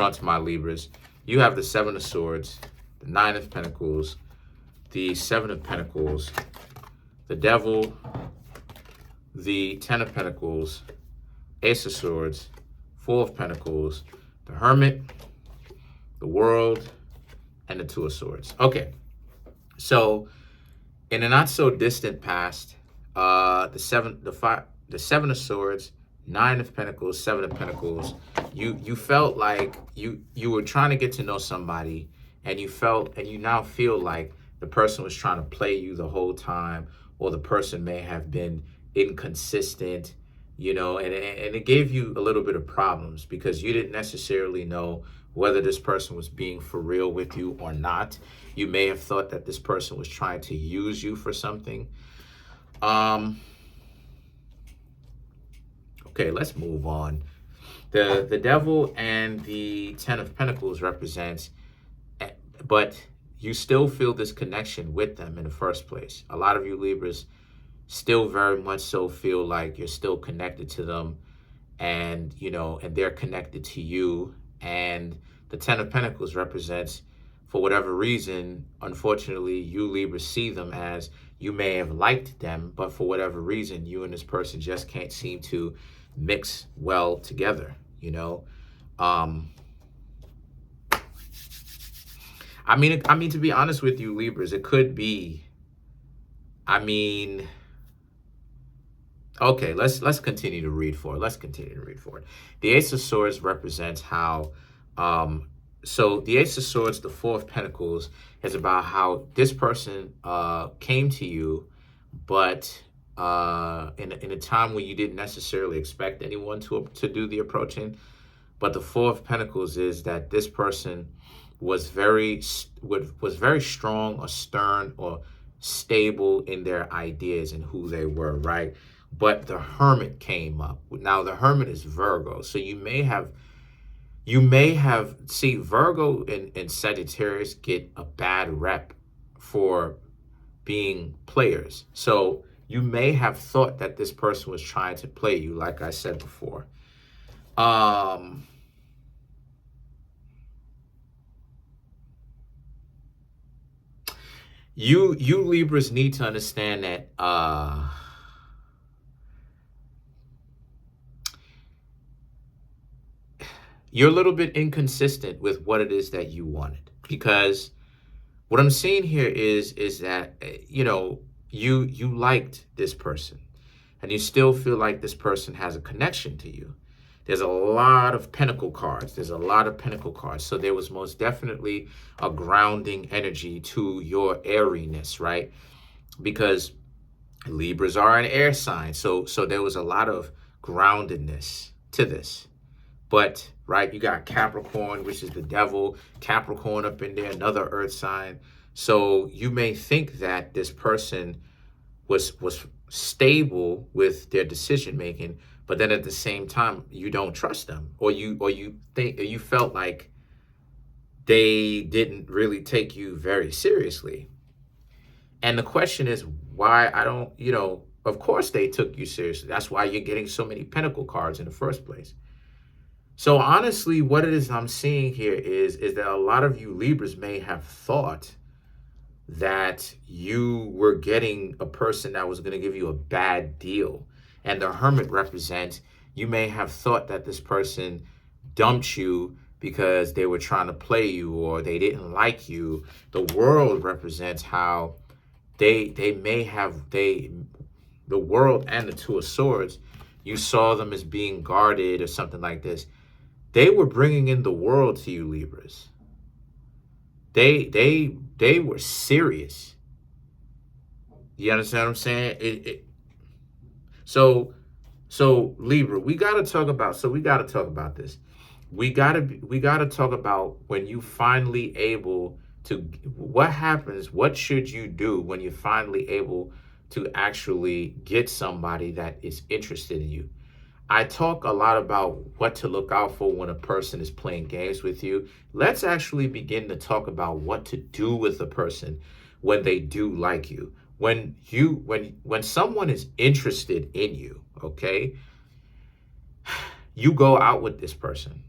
On to my Libras. You have the Seven of Swords, the Nine of Pentacles, the Seven of Pentacles, the Devil, the Ten of Pentacles, Ace of Swords, Four of Pentacles, the Hermit, the World, and the Two of Swords. Okay, so in a not so distant past, the Seven of Swords, Nine of Pentacles, Seven of Pentacles, you felt like you were trying to get to know somebody, and you now feel like the person was trying to play you the whole time, or the person may have been inconsistent, you know, and it gave you a little bit of problems because you didn't necessarily know whether this person was being for real with you or not. You may have thought that this person was trying to use you for something. Okay, let's move on. The Devil and the Ten of Pentacles represents, but you still feel this connection with them in the first place. A lot of you Libras still very much so feel like you're still connected to them, and you know, and they're connected to you. And the Ten of Pentacles represents, for whatever reason, unfortunately, you Libras see them as you may have liked them, but for whatever reason, you and this person just can't seem to mix well together, you know. I mean, to be honest with you, Libras, it could be, okay, let's continue to read for it. The Ace of Swords represents how, so the Ace of Swords, the Four of Pentacles, is about how this person came to you, but in a time when you didn't necessarily expect anyone to do the approaching. But the Four of Pentacles is that this person was very strong or stern or stable in their ideas and who they were, right? But the Hermit came up. Now the Hermit is Virgo, so you may have see, Virgo and Sagittarius get a bad rep for being players. So you may have thought that this person was trying to play you, like I said before. You Libras need to understand that you're a little bit inconsistent with what it is that you wanted, because what I'm seeing here is that, you know, you liked this person and you still feel like this person has a connection to you. There's a lot of pentacle cards. So there was most definitely a grounding energy to your airiness, right? Because Libras are an air sign. So there was a lot of groundedness to this. But, right, you got Capricorn, which is the Devil, Capricorn up in there, another earth sign. So you may think that this person was stable with their decision making, but then at the same time, you don't trust them, or you felt like they didn't really take you very seriously. And the question is, why I don't, you know, of course they took you seriously. That's why you're getting so many Pentacle cards in the first place. So honestly, what it is I'm seeing here is that a lot of you Libras may have thought that you were getting a person that was going to give you a bad deal. And the Hermit represents, you may have thought that this person dumped you because they were trying to play you or they didn't like you. The World represents how the World and the Two of Swords, you saw them as being guarded or something like this. They were bringing in the world to you, Libras. They were serious. You understand what I'm saying? So Libra, we gotta talk about this. We gotta talk about when you finally able to, what happens, what should you do when you're finally able to actually get somebody that is interested in you. I talk a lot about what to look out for when a person is playing games with you. Let's actually begin to talk about what to do with a person when they do like you. When someone is interested in you, okay, you go out with this person.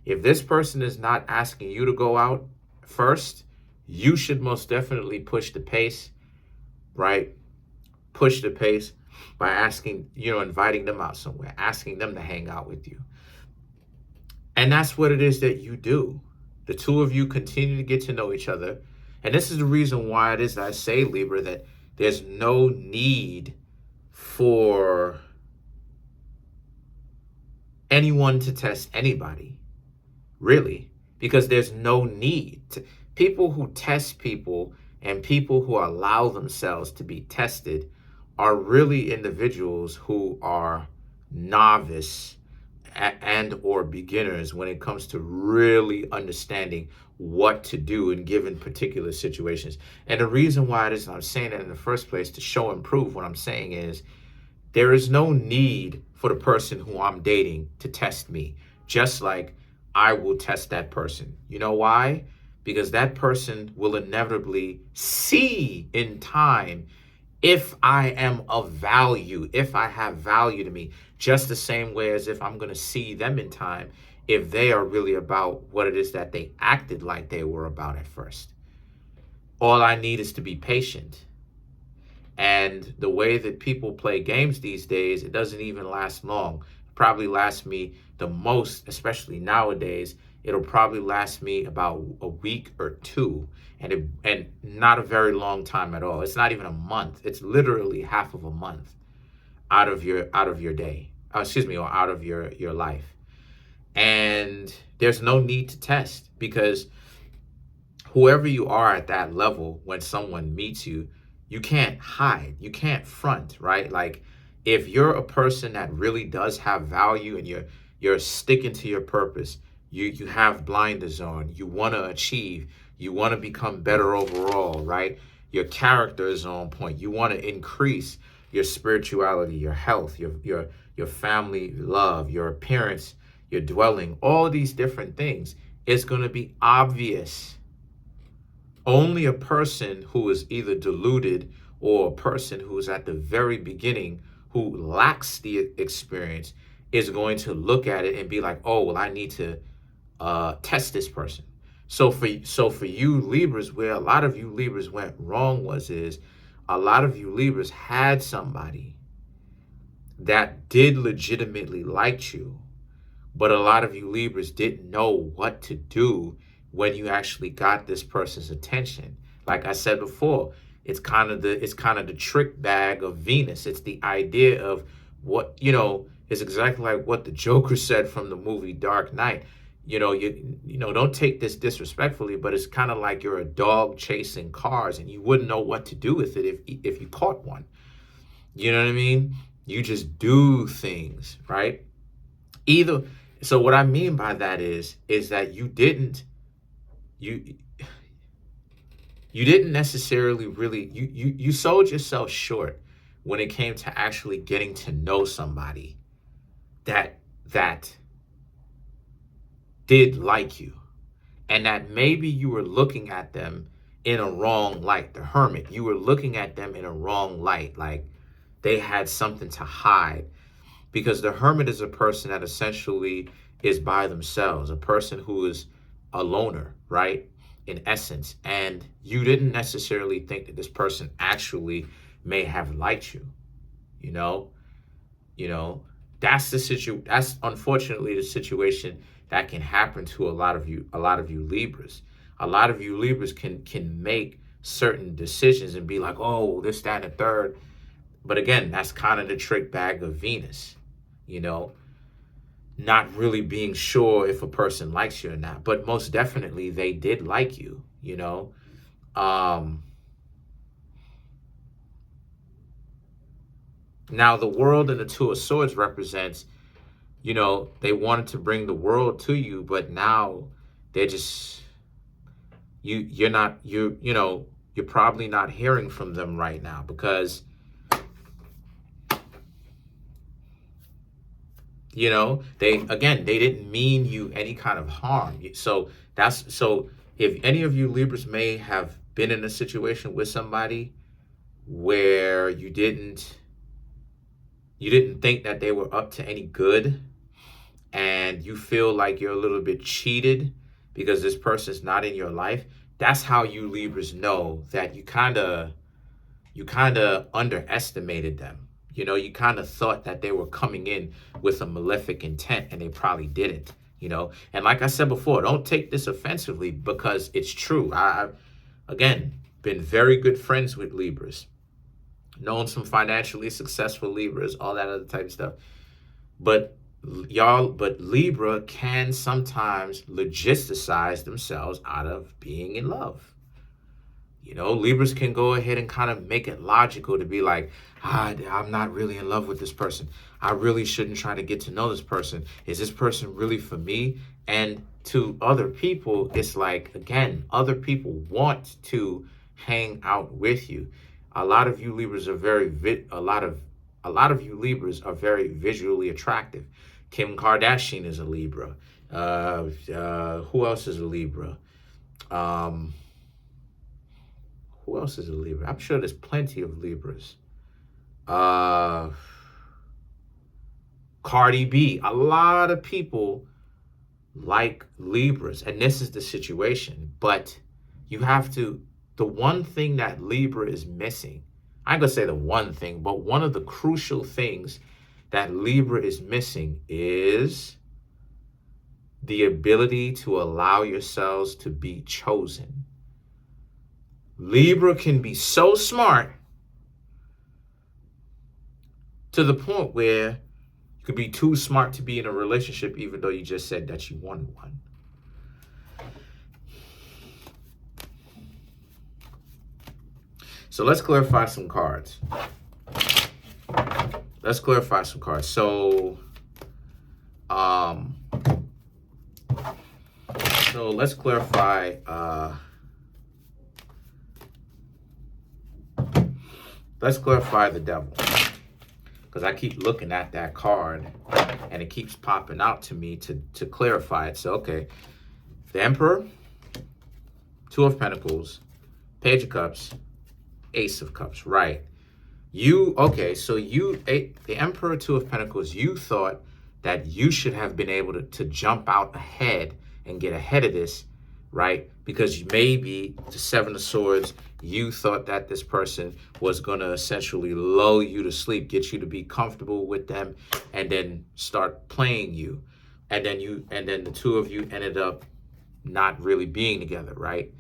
If this person is not asking you to go out first, you should most definitely push the pace, right? Push the pace by asking, inviting them out somewhere, asking them to hang out with you. And that's what it is that you do. The two of you continue to get to know each other. And this is the reason why it is that I say, Libra, that there's no need for anyone to test anybody, really, because there's no need. People who test people and people who allow themselves to be tested are really individuals who are novice and or beginners when it comes to really understanding what to do in given particular situations. And the reason why it is I'm saying that in the first place, to show and prove what I'm saying, is there is no need for the person who I'm dating to test me, just like I will test that person. You know why? Because that person will inevitably see in time if I am of value, if I have value to me, just the same way as if I'm going to see them in time if they are really about what it is that they acted like they were about at first. All I need is to be patient. And the way that people play games these days, it doesn't even last long. It probably lasts me the most, especially nowadays, it'll probably last me about a week or two, and not a very long time at all. It's not even a month. It's literally half of a month out of your day. Or out of your life. And there's no need to test, because whoever you are at that level, when someone meets you, you can't hide, you can't front, right? Like, if you're a person that really does have value and you're sticking to your purpose, you have blinders on, you want to achieve, you want to become better overall, right? Your character is on point. You want to increase your spirituality, your health, your family love, your appearance, your dwelling, all these different things. It's going to be obvious. Only a person who is either deluded or a person who is at the very beginning who lacks the experience is going to look at it and be like, oh, well, I need to test this person. So for you Libras, where a lot of you Libras went wrong is a lot of you Libras had somebody that did legitimately like you, but a lot of you Libras didn't know what to do when you actually got this person's attention. Like I said before, it's kind of the trick bag of Venus. It's the idea of what, is exactly like what the Joker said from the movie Dark Knight. You don't take this disrespectfully, but it's kind of like you're a dog chasing cars and you wouldn't know what to do with it if you caught one. You know what I mean? You just do things, right? So what I mean by that is that you didn't necessarily really, you sold yourself short when it came to actually getting to know somebody that did like you, and that maybe you were looking at them in a wrong light. The Hermit, you were looking at them in a wrong light, like they had something to hide, because the Hermit is a person that essentially is by themselves, a person who is a loner, right, in essence. And you didn't necessarily think that this person actually may have liked you. That's unfortunately the situation that can happen to a lot of you Libras. A lot of you Libras can make certain decisions and be like, oh, this, that, and the third. But again, that's kind of the trick bag of Venus, not really being sure if a person likes you or not. But most definitely they did like you, Now the World and the Two of Swords represents, they wanted to bring the world to you, but now they're just, you're probably not hearing from them right now, because they didn't mean you any kind of harm. So if any of you Libras may have been in a situation with somebody where you didn't think that they were up to any good, and you feel like you're a little bit cheated because this person's not in your life, that's how you Libras know that you kind of underestimated them. You know, you kind of thought that they were coming in with a malefic intent, and they probably didn't. You know, and like I said before, don't take this offensively because it's true. I've again been very good friends with Libras, known some financially successful Libras, all that other type of stuff. But Libra can sometimes logisticize themselves out of being in love. You know, Libras can go ahead and kind of make it logical to be like, I'm not really in love with this person. I really shouldn't try to get to know this person. Is this person really for me? And to other people, it's like, again, other people want to hang out with you. A lot of you Libras are a lot of you Libras are very visually attractive. Kim Kardashian is a Libra. Who else is a Libra? Who else is a Libra? I'm sure there's plenty of Libras. Cardi B. A lot of people like Libras, and this is the situation. But you have to, the one thing that Libra is missing, I'm going to say the one thing, but one of the crucial things that Libra is missing is the ability to allow yourselves to be chosen. Libra can be so smart to the point where you could be too smart to be in a relationship, even though you just said that you wanted one. So let's clarify some cards. So, let's clarify. Let's clarify the devil, because I keep looking at that card and it keeps popping out to me to clarify it. So, okay, the Emperor, Two of Pentacles, Page of Cups, Ace of Cups, right? The Emperor, Two of Pentacles, you thought that you should have been able to jump out ahead and get ahead of this, right? Because maybe the Seven of Swords, you thought that this person was going to essentially lull you to sleep, get you to be comfortable with them, and then start playing you. And then the two of you ended up not really being together, right?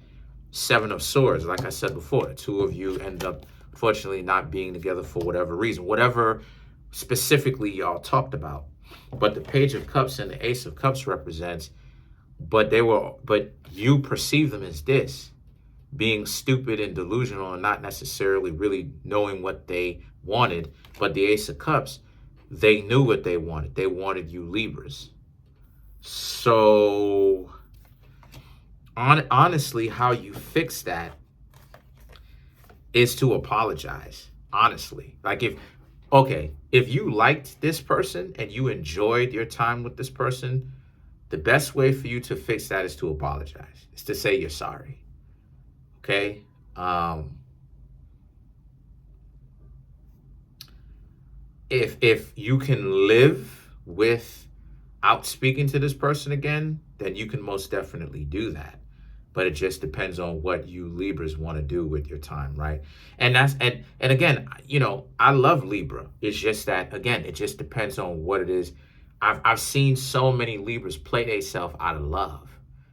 Seven of Swords, like I said before, the two of you ended up, unfortunately, not being together for whatever reason, whatever specifically y'all talked about. But the Page of Cups and the Ace of Cups represents, but you perceive them as this, being stupid and delusional and not necessarily really knowing what they wanted. But the Ace of Cups, they knew what they wanted. They wanted you Libras. So honestly, how you fix that is to apologize. Honestly, like if you liked this person and you enjoyed your time with this person, the best way for you to fix that is to apologize. It's to say you're sorry. Okay? If you can live without speaking to this person again, then you can most definitely do that. But it just depends on what you Libras want to do with your time, right? And again, you know, I love Libra. It's just that, again, it just depends on what it is. I've seen so many Libras play themselves out of love.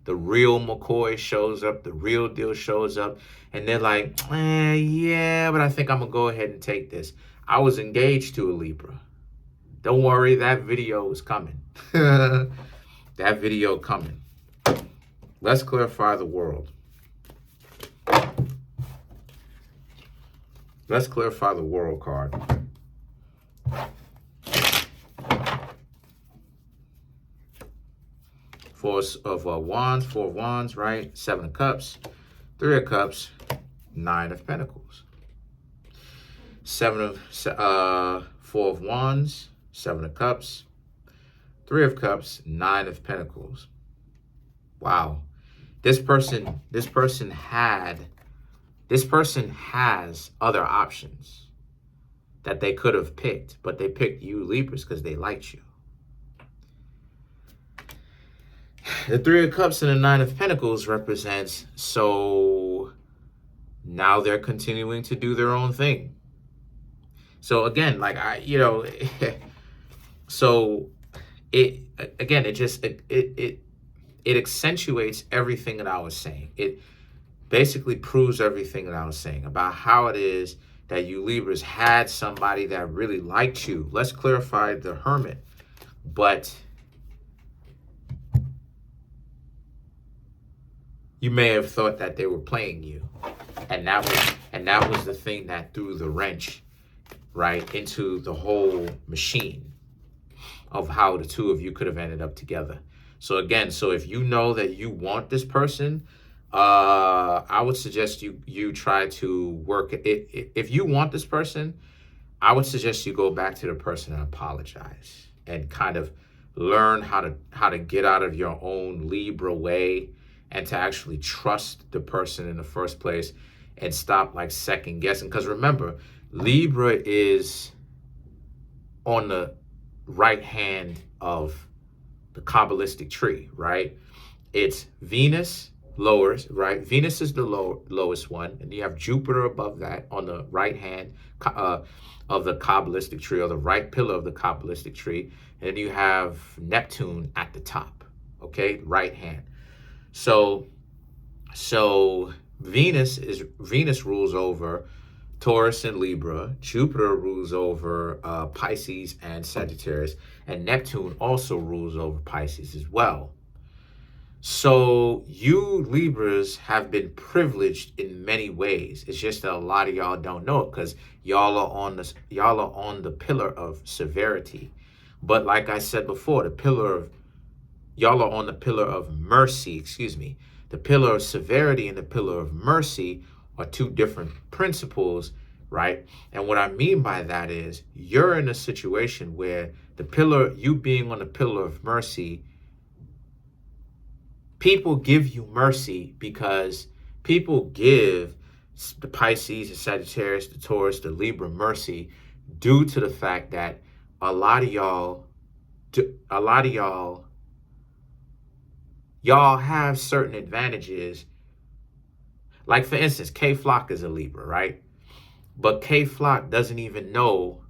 The real McCoy shows up, the real deal shows up, and they're like, yeah, but I think I'm gonna go ahead and take this. I was engaged to a Libra. Don't worry, that video is coming. That video coming. Let's clarify the world. Let's clarify the world card. Four of Wands, right? Seven of Cups, Three of Cups, Nine of Pentacles. Four of Wands, Seven of Cups, Three of Cups, Nine of Pentacles. Wow. This person has other options that they could have picked, but they picked you Libras because they liked you. the Three of Cups and the Nine of Pentacles represents, so now they're continuing to do their own thing. So again, like so it accentuates everything that I was saying. It basically proves everything that I was saying about how it is that you Libras had somebody that really liked you. Let's clarify the Hermit. But you may have thought that they were playing you. And that was the thing that threw the wrench, right, into the whole machine of how the two of you could have ended up together. So again, so if you know that you want this person, I would suggest you try to work it. If you want this person, I would suggest you go back to the person and apologize and kind of learn how to get out of your own Libra way and to actually trust the person in the first place and stop like second guessing. Because remember, Libra is on the right hand of the Kabbalistic tree, right? It's Venus lowers, right? Venus is the lowest one, and you have Jupiter above that on the right hand of the Kabbalistic tree, or the right pillar of the Kabbalistic tree, and then you have Neptune at the top, okay, right hand. So Venus rules over Taurus and Libra. Jupiter rules over Pisces and Sagittarius, and Neptune also rules over Pisces as well. So you Libras have been privileged in many ways. It's just that a lot of y'all don't know it because y'all are on the pillar of severity. But like I said before, y'all are on the pillar of mercy, excuse me. The pillar of severity and the pillar of mercy are two different principles, right? And what I mean by that is you're in a situation where you being on the pillar of mercy, people give you mercy because people give the Pisces, the Sagittarius, the Taurus, the Libra mercy due to the fact that a lot of y'all have certain advantages. Like for instance, K Flock is a Libra, right? But K Flock doesn't even know.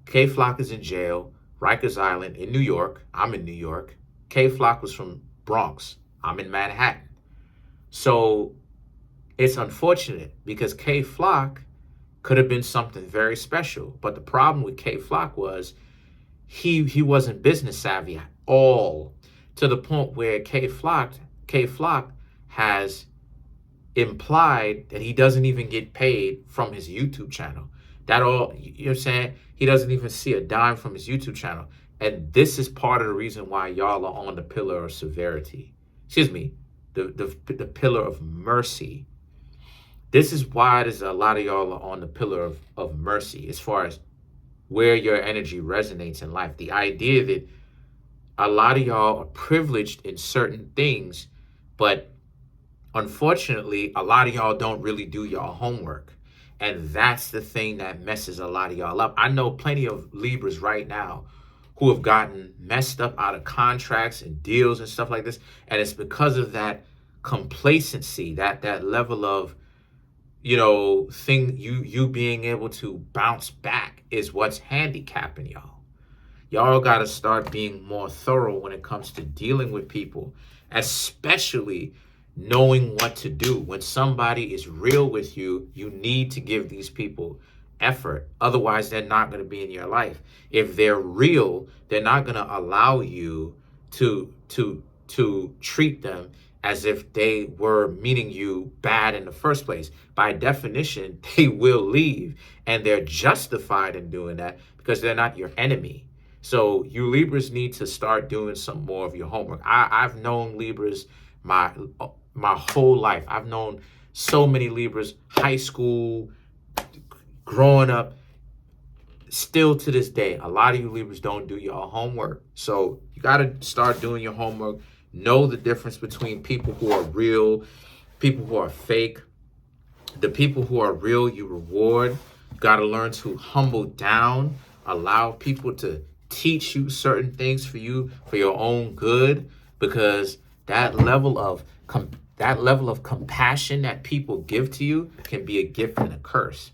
K Flock is in jail, Rikers Island in New York. I'm in New York. K Flock was from Bronx. I'm in Manhattan. So it's unfortunate because K Flock could have been something very special. But the problem with K Flock was he wasn't business savvy at all, to the point where K Flock has implied that he doesn't even get paid from his YouTube channel. You know what I'm saying? He doesn't even see a dime from his YouTube channel. And this is part of the reason why y'all are on the pillar of severity. Excuse me, the pillar of mercy. This is why there's a lot of y'all are on the pillar of mercy as far as where your energy resonates in life. The idea that a lot of y'all are privileged in certain things, but unfortunately, a lot of y'all don't really do y'all homework. And that's the thing that messes a lot of y'all up. I know plenty of Libras right now who have gotten messed up out of contracts and deals and stuff like this. And it's because of that complacency, that level of, you being able to bounce back is what's handicapping y'all. Y'all got to start being more thorough when it comes to dealing with people, especially knowing what to do. When somebody is real with you, you need to give these people effort. Otherwise, they're not going to be in your life. If they're real, they're not going to allow you to treat them as if they were meaning you bad in the first place. By definition, they will leave, and they're justified in doing that because they're not your enemy. So you Libras need to start doing some more of your homework. I've known Libras my whole life. I've known so many Libras, high school, growing up, still to this day. A lot of you Libras don't do your homework. So you got to start doing your homework. Know the difference between people who are real, people who are fake. The people who are real, you reward. You got to learn to humble down, allow people to teach you certain things for your own good, because That level of compassion that people give to you can be a gift and a curse.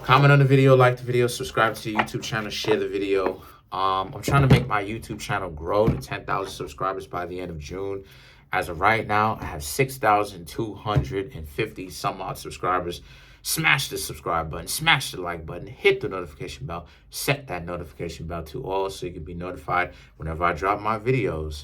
Comment on the video, like the video, subscribe to the YouTube channel, share the video. I'm trying to make my YouTube channel grow to 10,000 subscribers by the end of June. As of right now, I have 6,250 some odd subscribers. Smash the subscribe button, smash the like button, hit the notification bell, set that notification bell to all so you can be notified whenever I drop my videos.